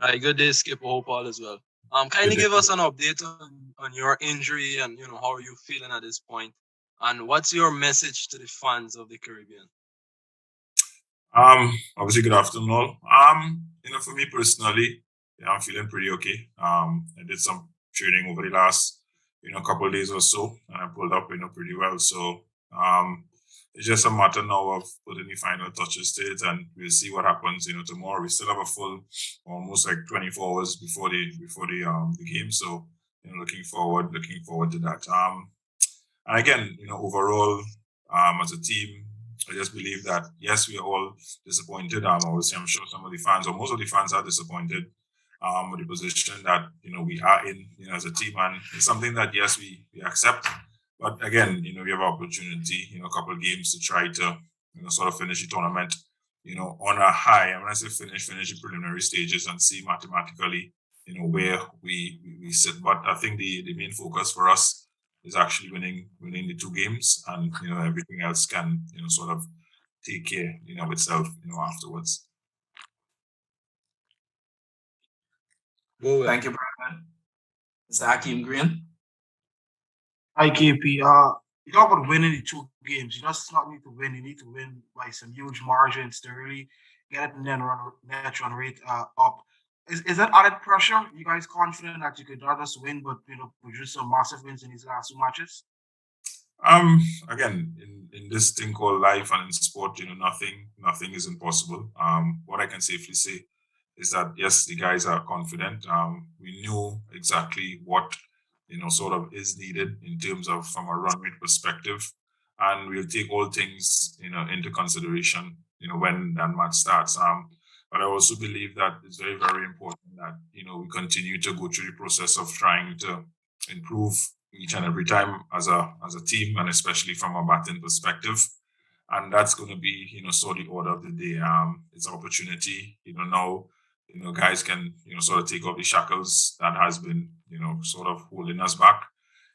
Hi, good day, Skip. Hope all as well. Good Kindly day. give us an update on your injury and how are you feeling at this point, and what's your message to the fans of the Caribbean? Obviously, good afternoon, all. For me personally, yeah, I'm feeling pretty okay. I did some training over the last, couple of days or so, and I pulled up, pretty well. So, it's just a matter now of putting the final touches to it, and we'll see what happens, tomorrow. We still have a full, almost like 24 hours before the game. So, looking forward to that. And again, overall, as a team, I just believe that yes, we are all disappointed. Obviously, I'm sure some of the fans or most of the fans are disappointed with the position that we are in, as a team, and it's something that yes, we accept. But again, we have opportunity, a couple of games to try to, sort of finish the tournament, on a high. And when I say finish the preliminary stages and see mathematically, where we sit. But I think the main focus for us is actually winning the two games, and everything else can sort of take care of itself afterwards. Go well. Thank you, Brandon. Mr. Hakeem Green. Hi, KP. You talk about winning the two games. You just not need to win. You need to win by some huge margins to really get it and then run net run rate up. Is that added pressure? You guys confident that you could not just win, but produce some massive wins in these last two matches? Again, in this thing called life and in sport, nothing is impossible. What I can safely say is that yes, the guys are confident. We knew exactly what sort of is needed in terms of from a run rate perspective, and we'll take all things into consideration when that match starts. But I also believe that it's very, very important that we continue to go through the process of trying to improve each and every time as a team, and especially from a batting perspective. And that's going to be sort of the order of the day. It's an opportunity now. Guys can sort of take off the shackles that has been sort of holding us back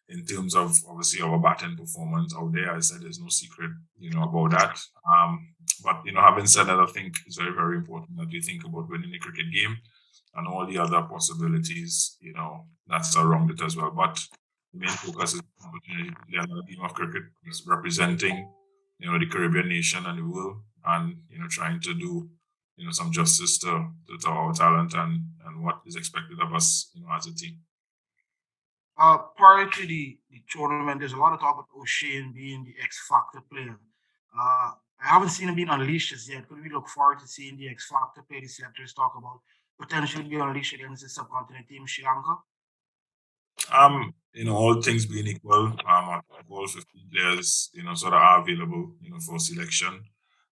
in terms of obviously our batting performance out there. I said there's no secret about that. But having said that, I think it's very, very important that we think about winning the cricket game and all the other possibilities that's around it as well. But the main focus is opportunity to play another game of cricket is representing the Caribbean nation and the world, and trying to do some justice to our talent and what is expected of us as a team. Prior to the tournament, there's a lot of talk about O'Shane being the X Factor player. I haven't seen him being unleashed as yet. Could we look forward to seeing the X Factor play the selectors talk about potentially be unleashed against the subcontinent team Sri Lanka? All things being equal, all 15 players, sort of are available, for selection.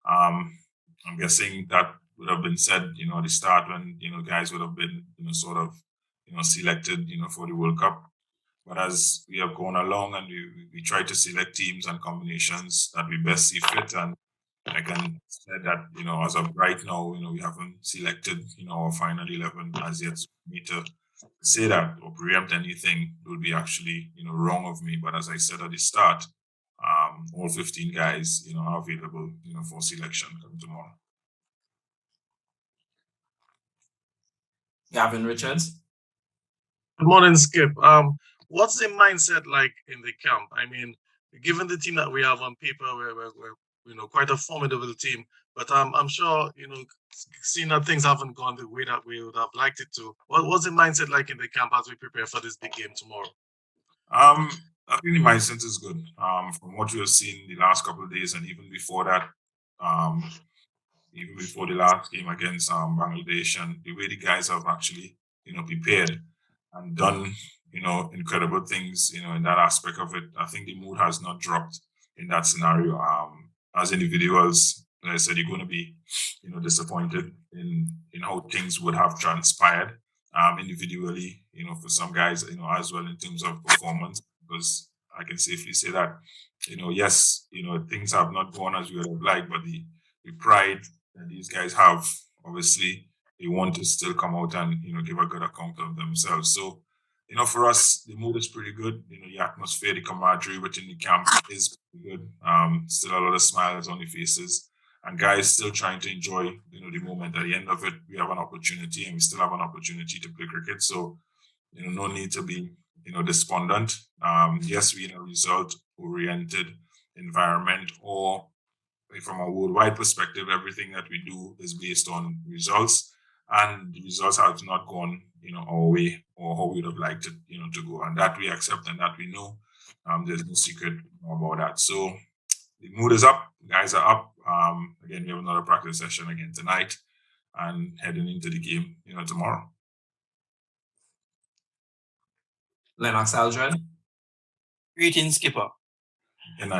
I'm guessing that would have been said, at the start when, guys would have been, sort of, selected, for the World Cup. But as we have gone along and we try to select teams and combinations that we best see fit, and I can say that, as of right now, we haven't selected, our final 11 as yet. So for me to say that or preempt anything would be actually, wrong of me. But as I said at the start, all 15 guys, are available, for selection come tomorrow. Gavin Richards. Good morning, Skip. What's the mindset like in the camp? I mean, given the team that we have on paper, we're quite a formidable team, but I'm sure seeing that things haven't gone the way that we would have liked it to. What's the mindset like in the camp as we prepare for this big game tomorrow? I think the mindset is good. From what we have seen the last couple of days, and even before that, even before the last game against Bangladesh, and the way the guys have actually prepared and done incredible things in that aspect of it. I think the mood has not dropped in that scenario. As individuals, like I said, you're going to be disappointed in how things would have transpired individually, for some guys, as well in terms of performance, because I can safely say that, yes, things have not gone as we would have liked, but the pride that these guys have, obviously, they want to still come out and, give a good account of themselves. So, for us, the mood is pretty good. The atmosphere, the camaraderie within the camp is pretty good. Still a lot of smiles on the faces. and guys still trying to enjoy, the moment. At the end of it, we have an opportunity, and we still have an opportunity to play cricket. So, no need to be, despondent. Yes, we're in a result-oriented environment, or from a worldwide perspective, everything that we do is based on results, and the results have not gone, our way or how we would have liked it, to go, and that we accept and that we know. There's no secret about that. So the mood is up, guys are up. Again, we have another practice session again tonight, and heading into the game, tomorrow. Lennox Aldred. Greetings, Skipper. And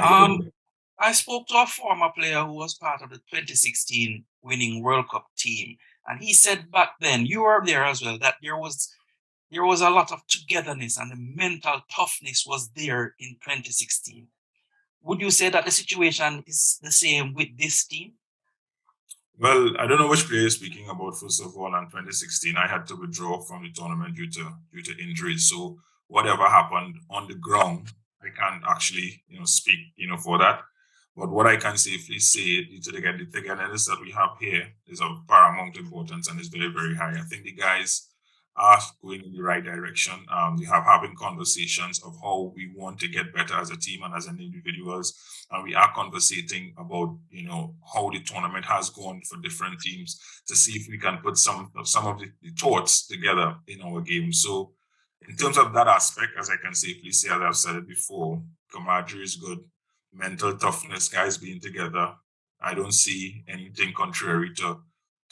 I spoke to a former player who was part of the 2016 winning World Cup team, and he said back then, you were there as well, that there was a lot of togetherness and the mental toughness was there in 2016. Would you say that the situation is the same with this team? Well, I don't know which player you're speaking about. First of all, in 2016, I had to withdraw from the tournament due to injuries. So whatever happened on the ground, I can't actually, speak, for that. But what I can safely say, due to the togetherness that we have here, is of paramount importance and is very, very high. I think the guys are going in the right direction. We have having conversations of how we want to get better as a team and as an individuals. And we are conversating about, how the tournament has gone for different teams to see if we can put some of the thoughts together in our game. So in terms of that aspect, as I can safely say, as I've said it before, camaraderie is good. Mental toughness, guys being together. I don't see anything contrary to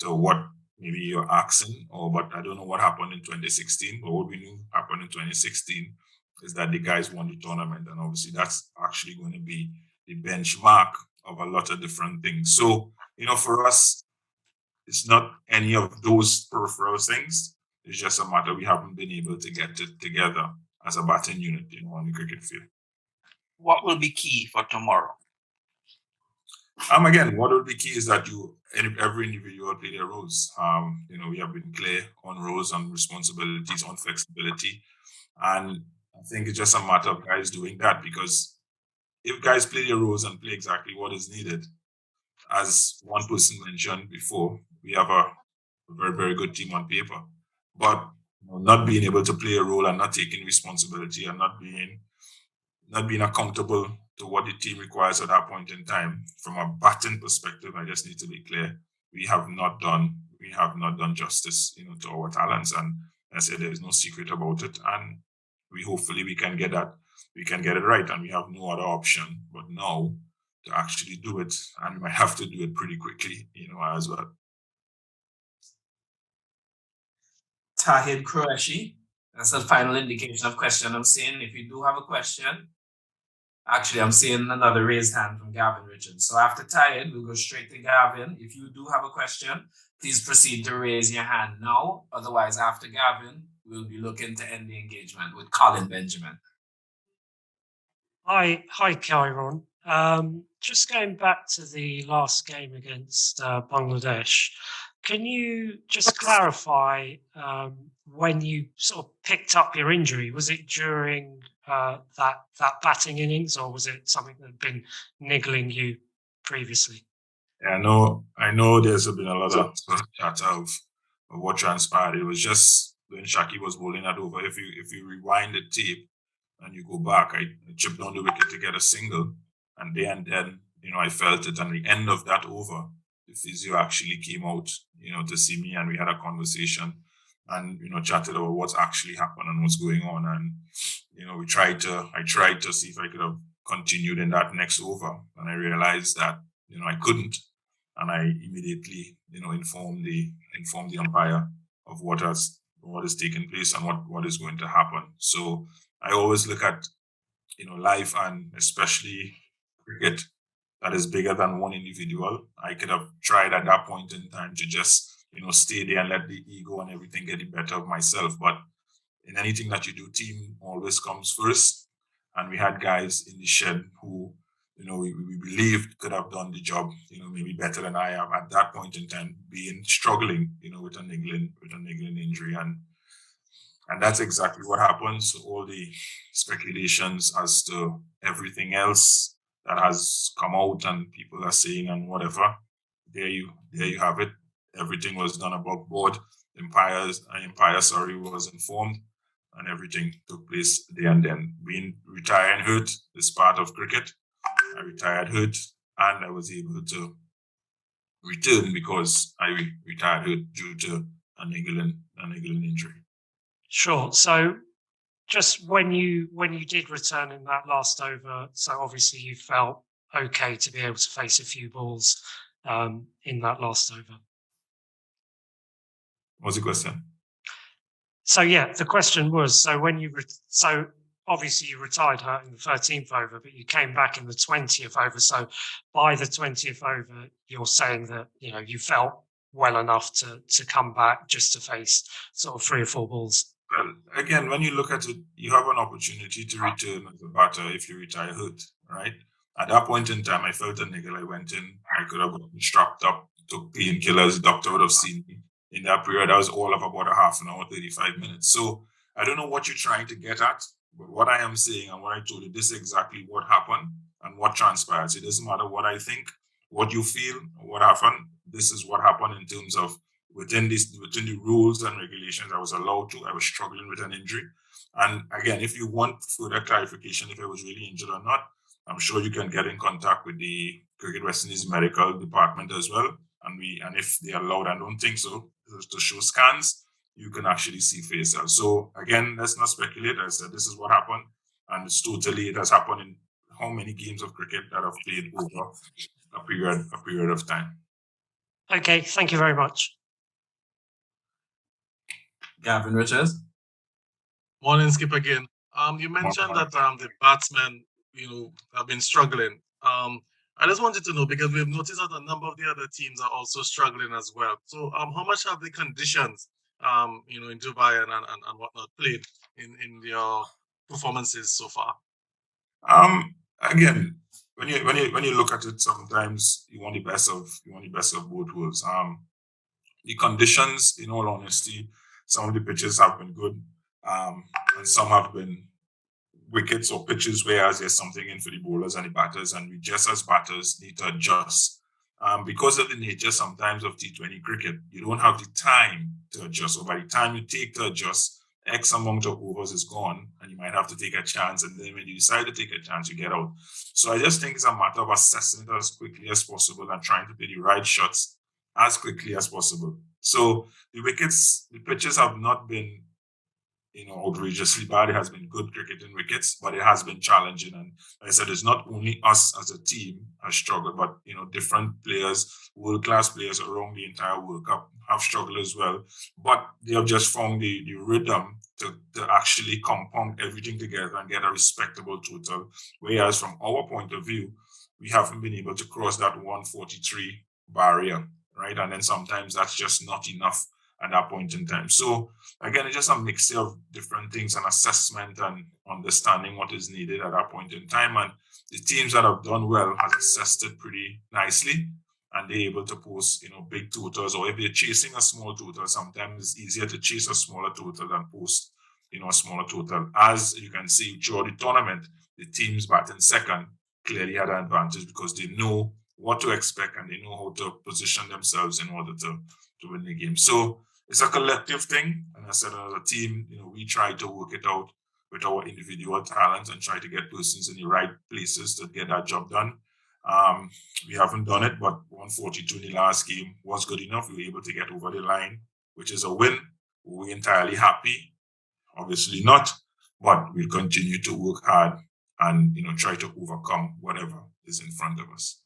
what maybe you're asking, but I don't know what happened in 2016. But what we knew happened in 2016 is that the guys won the tournament, and obviously that's actually going to be the benchmark of a lot of different things. So, for us, it's not any of those peripheral things. It's just a matter we haven't been able to get it together as a batting unit, on the cricket field. What will be key for tomorrow? Again, what will be key is that every individual play their roles. We have been clear on roles, on responsibilities, on flexibility. And I think it's just a matter of guys doing that, because if guys play their roles and play exactly what is needed, as one person mentioned before, we have a very, very good team on paper. But not being able to play a role and not taking responsibility and not being accountable to what the team requires at that point in time, from a batting perspective, I just need to be clear. We have not done justice, to our talents. And I said, there is no secret about it. And hopefully we can get it right. And we have no other option but now to actually do it. And we might have to do it pretty quickly, as well. Tahid Qureshi. That's the final indication of question I'm seeing. If you do have a question, actually, I'm seeing another raised hand from Gavin Richards. So after Tahid, we'll go straight to Gavin. If you do have a question, please proceed to raise your hand now. Otherwise, after Gavin, we'll be looking to end the engagement with Colin Benjamin. Hi, Kieron. Just going back to the last game against Bangladesh, can you just clarify when you sort of picked up your injury? Was it during that batting innings, or was it something that had been niggling you previously? Yeah, I know there's been a lot of chatter of what transpired. It was just when Sheikh was bowling that over. If you rewind the tape and you go back, I chipped on the wicket to get a single, and then I felt it. And the end of that over, the physio actually came out, to see me, and we had a conversation and chatted about what's actually happened and what's going on. And I tried to see if I could have continued in that next over, and I realized that I couldn't, and I immediately informed the umpire of what is taking place and what is going to happen. So I always look at life, and especially cricket, that is bigger than one individual. I could have tried at that point in time to just stay there and let the ego and everything get the better of myself. But in anything that you do, team always comes first. And we had guys in the shed who, we believed could have done the job, maybe better than I have at that point in time, struggling, with a niggling injury. And that's exactly what happened. So all the speculations as to everything else that has come out and people are saying and whatever, there you have it. Everything was done above board. Empire, was informed, and everything took place there and then. Being retired and hurt is part of cricket. I retired hurt, and I was able to return because I retired hurt due to a niggling injury. Sure. So just when you did return in that last over, so obviously you felt okay to be able to face a few balls in that last over. What's the question? So yeah, the question was, so when you so obviously you retired hurt in the 13th over, but you came back in the 20th over. So by the 20th over, you're saying that you felt well enough to come back just to face sort of 3 or 4 balls. Well, again, when you look at it, you have an opportunity to return as a batter if you retire hurt, right? At that point in time, I felt a niggle. I went in. I could have gotten strapped up, took painkillers. The doctor would have seen me. In that period, I was all of about a half an hour, 35 minutes. So I don't know what you're trying to get at, but what I am saying and what I told you, this is exactly what happened and what transpires. It doesn't matter what I think, what you feel, or what happened. This is what happened in terms of within the rules and regulations I was allowed to. I was struggling with an injury. And again, if you want further clarification, if I was really injured or not, I'm sure you can get in contact with the Cricket West Indies medical department as well. And if they allowed, I don't think so, to show scans, you can actually see for yourself. So again, let's not speculate. I said this is what happened, and it has happened in how many games of cricket that I've played over a period of time. Okay, thank you very much. Gavin Richards. Morning, Skip again. You mentioned that the batsmen, have been struggling. I just wanted to know, because we've noticed that a number of the other teams are also struggling as well. So how much have the conditions, in Dubai and whatnot played in your performances so far? Again, when you look at it, sometimes you want the best of both worlds. The conditions, in all honesty, some of the pitches have been good, and some have been wickets or pitches whereas there's something in for the bowlers and the batters, and we just as batters need to adjust. Because of the nature sometimes of T20 cricket, you don't have the time to adjust. So by the time you take to adjust, X amount of overs is gone, and you might have to take a chance. And then when you decide to take a chance, you get out. So I just think it's a matter of assessing it as quickly as possible and trying to play the right shots as quickly as possible. So the pitches have not been outrageously bad. It has been good cricket in wickets, but it has been challenging. And like I said, it's not only us as a team has struggled, but different players, world-class players around the entire World Cup have struggled as well. But they have just found the rhythm to actually compound everything together and get a respectable total. Whereas from our point of view, we haven't been able to cross that 143 barrier, right? And then sometimes that's just not enough at that point in time. So again, it's just a mixture of different things and assessment and understanding what is needed at that point in time. And the teams that have done well has assessed it pretty nicely, and they're able to post, big totals. Or if they're chasing a small total, sometimes it's easier to chase a smaller total than post, a smaller total. As you can see throughout the tournament, the teams batting second clearly had an advantage because they know what to expect and they know how to position themselves in order to win the game. So it's a collective thing. And I said, as a team, we try to work it out with our individual talents and try to get persons in the right places to get that job done. We haven't done it, but 142 in the last game was good enough. We were able to get over the line, which is a win. We're entirely happy? Obviously not, but we'll continue to work hard and try to overcome whatever is in front of us.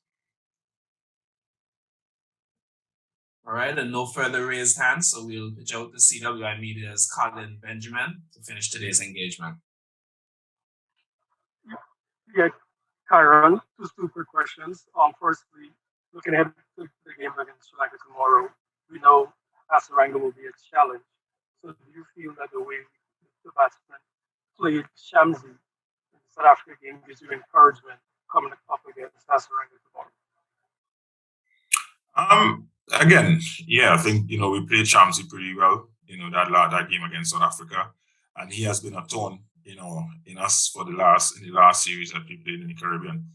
All right, and no further raised hands, so we'll pitch out to CWI Media's Colin Benjamin to finish today's engagement. Yeah, Kieron, two quick questions. Firstly, looking ahead to the game against Sri Lanka tomorrow, we know Hasaranga will be a challenge. So do you feel that the way the batsmen played Shamsi in the South Africa game gives you encouragement coming up against Hasaranga tomorrow? Again, yeah, I think we played Shamsi pretty well. That game against South Africa, and he has been a thorn, in us in the last series that we played in the Caribbean,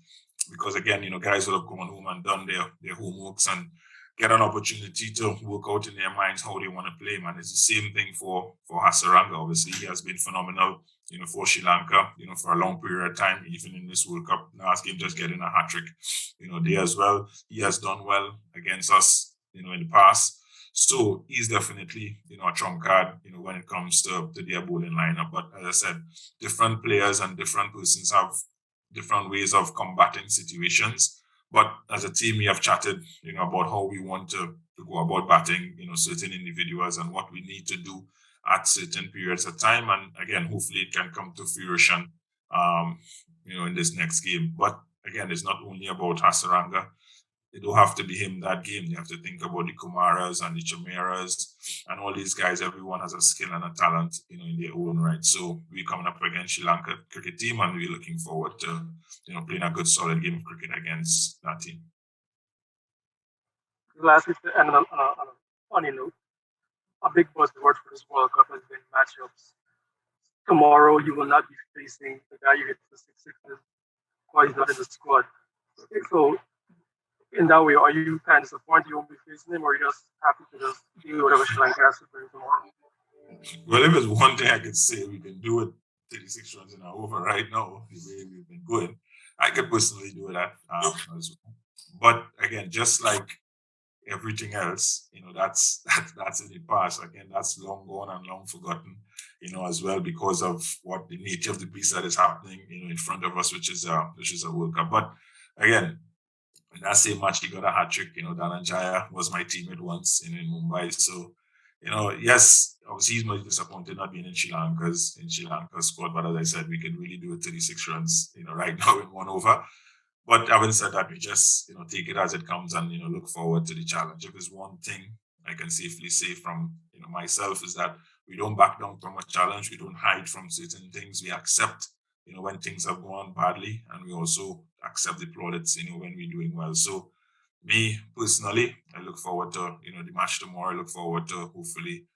because again, guys would have gone home and done their homeworks and get an opportunity to work out in their minds how they want to play, man. It's the same thing for Hasaranga. Obviously, he has been phenomenal, for Sri Lanka, for a long period of time, even in this World Cup. Last game, just getting a hat trick, there as well. He has done well against us, in the past. So he's definitely, a trump card, when it comes to their bowling lineup. But as I said, different players and different persons have different ways of combating situations. But as a team, we have chatted, about how we want to go about batting, certain individuals and what we need to do at certain periods of time. And again, hopefully it can come to fruition, in this next game. But again, it's not only about Hasaranga. It don't have to be him that game. You have to think about the Kumaras and the Chameras and all these guys. Everyone has a skill and a talent, in their own right. So we're coming up against Sri Lanka cricket team, and we're looking forward to, playing a good, solid game of cricket against that team. Lastly, to end on a funny note, a big buzzword for this World Cup has been matchups. Tomorrow, you will not be facing the guy you hit for 6 sixes while he's not in the squad. So, in that way, are you kind of disappointed you won't be facing him, or are you just happy to just do whatever Sri Lanka has to bring tomorrow? Well, if it's one thing I could say, we can do it 36 runs in our over right now, the way we've been going. I could personally do that as well. But again, just like everything else, that's in the past. Again, that's long gone and long forgotten, as well, because of what the nature of the beast that is happening, in front of us, which is a World Cup. But again, in that same match, he got a hat trick. Dhananjaya was my teammate once in Mumbai. So, yes, obviously he's much disappointed not being in Sri Lanka's squad. But as I said, we could really do it 36 runs, right now in one over. But having said that, we just, take it as it comes and, look forward to the challenge. If there's one thing I can safely say from, myself is that we don't back down from a challenge. We don't hide from certain things. We accept, when things have gone badly, and we also accept the plaudits, when we're doing well. So me personally, I look forward to, the match tomorrow. I look forward to hopefully,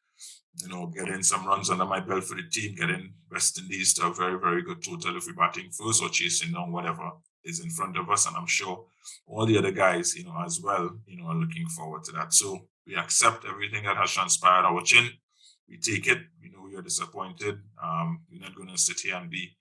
getting some runs under my belt for the team, getting West Indies to a very, very good total if we're batting first or chasing down whatever is in front of us. And I'm sure all the other guys, as well, are looking forward to that. So we accept everything that has transpired our chin. We take it. We know we are disappointed. We're not going to sit here and be,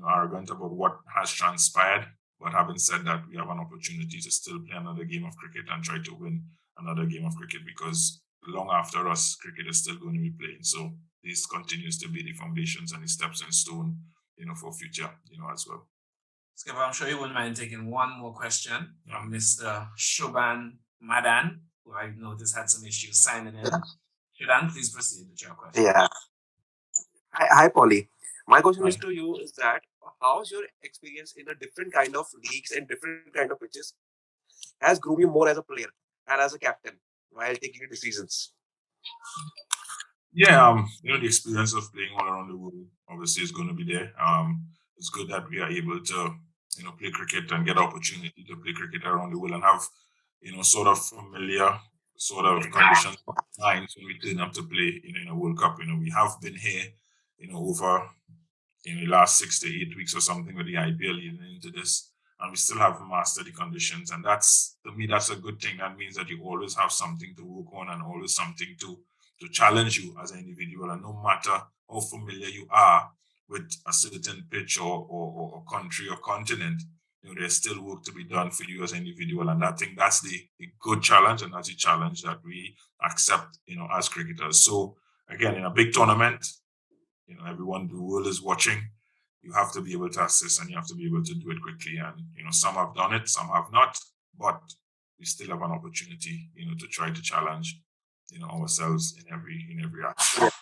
arrogant about what has transpired. But having said that, we have an opportunity to still play another game of cricket and try to win another game of cricket, because long after us, cricket is still going to be playing. So this continues to be the foundations and the steps in stone, for future, as well. Skipper, I'm sure you wouldn't mind taking one more question from Mr. Shoban Madan, who I noticed had some issues signing in. Shoban, please proceed with your question. Yeah. Hi, Polly. My question is to you is that how's your experience in a different kind of leagues and different kind of pitches has grown you more as a player and as a captain while taking decisions? Yeah, the experience of playing all around the world obviously is going to be there. It's good that we are able to, play cricket and get opportunity to play cricket around the world and have, sort of familiar sort of conditions of mind when we turn up to play, in a World Cup. We have been here, over the last 6 to 8 weeks or something with the IPL leading into this, and we still haven't mastered the conditions. And that's, to me, that's a good thing. That means that you always have something to work on and always something to challenge you as an individual. And no matter how familiar you are with a certain pitch or country or continent, there's still work to be done for you as an individual. And I think that's the good challenge, and that's the challenge that we accept, as cricketers. So again, in a big tournament, everyone, the world is watching. You have to be able to assist, and you have to be able to do it quickly. And, some have done it, some have not, but we still have an opportunity, to try to challenge, ourselves in every aspect.